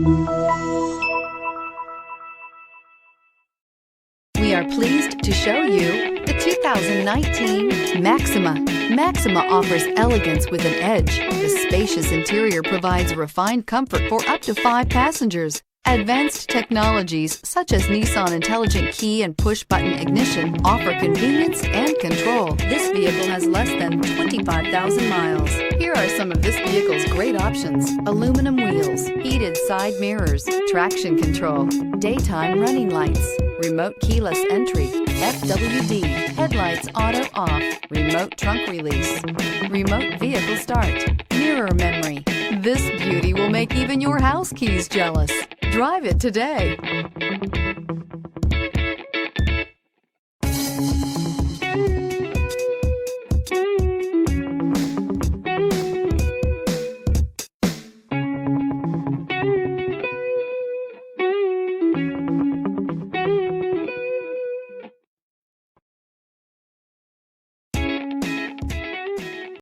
We are pleased to show you the 2019 Maxima. Maxima offers elegance with an edge. The spacious interior provides refined comfort for up to 5 passengers. Advanced technologies such as Nissan Intelligent Key and Push-Button Ignition offer convenience and control. This vehicle has less than 25,000 miles. Here are some of this vehicle's great options: aluminum wheels, heated side mirrors, traction control, daytime running lights, remote keyless entry, FWD, headlights auto off, remote trunk release, remote vehicle start, mirror memory. This beauty will make even your house keys jealous. Drive it today.